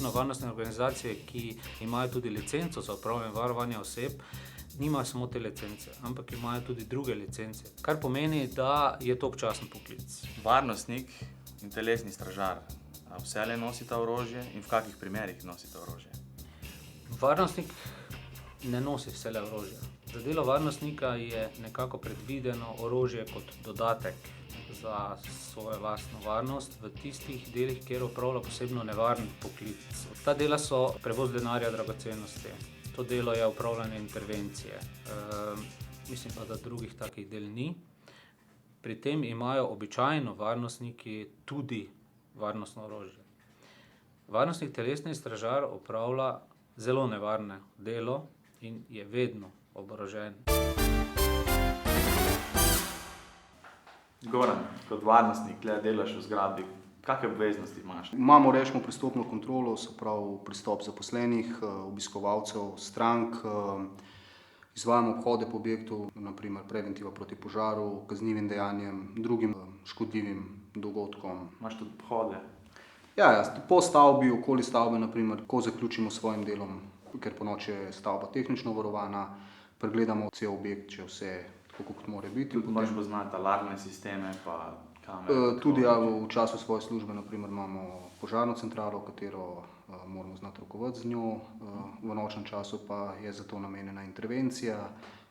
posebno varnostne organizacije, ki imajo tudi licenco za opravljanje varovanja oseb, nimajo samo te licence, ampak imajo tudi druge licence, kar pomeni, da je to občasen poklic. Varnostnik in telesni stražar vselej nosita orožje in v kakih primerih nosita orožje? Varnostnik ne nosi vselej orožja. Za delo varnostnika je nekako predvideno orožje kot dodatek za svojo lastno varnost v tistih delih, kjer opravlja posebno nevaren poklic. Ta dela so prevoz denarja, dragocenosti. To delo je upravljanje intervencije. Mislim pa, da drugih takih del ni. Pri tem imajo običajno varnostniki tudi varnostno orožje. Varnostnik telesni stražar opravlja zelo nevarno delo in je vedno oborožen. Goran, kot varnostnik, delaš v zgradbi, kakšne obveznosti imaš? Imamo, rečemo, pristopno kontrolo, se pravi pristop zaposlenih, obiskovalcev, strank, izvajamo obhode po objektu, naprimer preventiva proti požaru, kaznivim dejanjem, drugim škodljivim dogodkom. Imaš tudi obhode? Ja, po stavbi, okoli stavbe, naprimer, ko zaključimo s svojim delom, ker ponoči je stavba tehnično varovana, pregledamo cel objekt, če vse tako, kot mora biti. Tudi moraš poznati alarmne sisteme pa kamere? Tudi ja, v času svoje službe, naprimer, imamo požarno centralo, katero moramo znati rokovati z njo, v nočnem času pa je za to namenjena intervencija,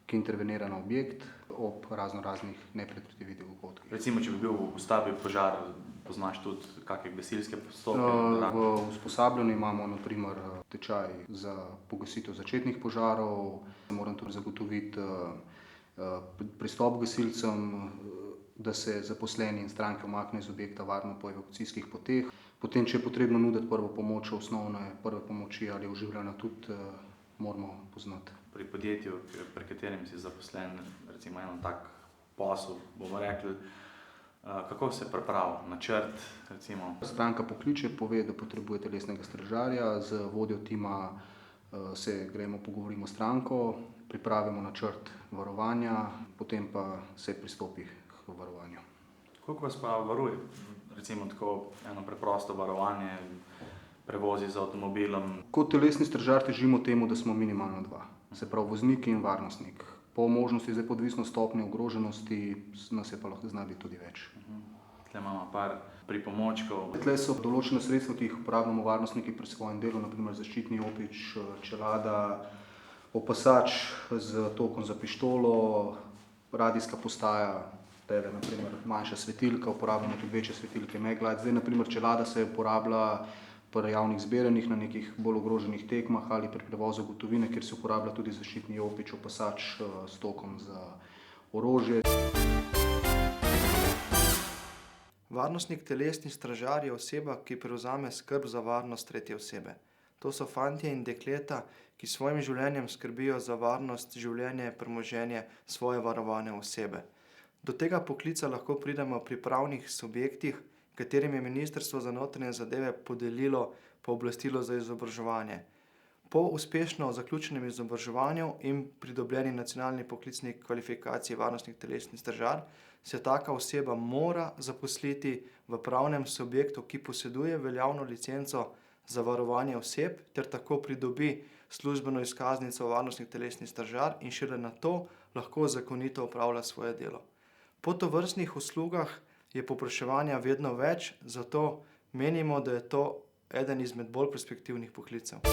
ki intervenira na objekt ob raznih nepredvidljivih dogodkih. Recimo, če bi bil v stavbi požar, poznaš tudi kakšne gasilske postopke? V usposabljanju imamo naprimer tečaj za pogasitev začetnih požarov, moram tudi zagotoviti pristop gasilcem, da se zaposleni in stranke umaknejo iz objekta varno po evakuacijskih poteh. Potem, če je potrebno nuditi prvo pomoč, osnovne prve pomoči ali oživljanja, tudi moramo poznati. Pri podjetju, pri katerem si zaposlen, recimo en tak posel, bomo rekli, kako se pripravi načrt, recimo? Stranka pokliče, pove, da potrebuje telesnega stražarja, z vodjo tima se gremo, pogovorimo s stranko, pripravimo načrt varovanja, potem pa se pristopi k varovanju. Koliko vas pa varuje? Recimo tako eno preprosto varovanje, prevozi z avtomobilom? Kot telesni stražar težimo temu, da smo minimalno dva, se pravi voznik in varnostnik. Po možnosti, zdaj podvisno stopnje ogroženosti, nas je pa lahko zna biti tudi več. Tukaj imamo par pripomočkov. Tukaj so določene sredstva, ki jih uporabljamo varnostniki pri svojem delu, naprimer zaščitni jopič, čelada, opasač z tokom za pištolo, radijska postaja, tele, naprimer manjša svetilka, uporabljamo tudi večje svetilke Maglite. Zdaj, naprimer, čelada se uporablja pri javnih zbiranjih na nekih bolj ogroženih tekmah ali pri prevozu gotovine, kjer se uporablja tudi zaščitni jopič, opasač s tokom za orožje. Varnostnik telesni stražar je oseba, ki prevzame skrb za varnost tretje osebe. To so fantje in dekleta, ki s svojim življenjem skrbijo za varnost, življenje, premoženje svoje varovane osebe. Do tega poklica lahko pridemo pri pravnih subjektih, katerim je Ministrstvo za notranje zadeve podelilo pooblastilo za izobraževanje. Po uspešno zaključenem izobraževanju in pridobljeni nacionalni poklicni kvalifikaciji varnostnik telesni stražar se taka oseba mora zaposliti v pravnem subjektu, ki poseduje veljavno licenco za varovanje oseb, ter tako pridobi službeno izkaznico varnostnik telesni stražar in šele nato lahko zakonito opravlja svoje delo. Po tovrstnih uslugah je povpraševanja vedno več, zato menimo, da je to eden izmed bolj perspektivnih poklicev.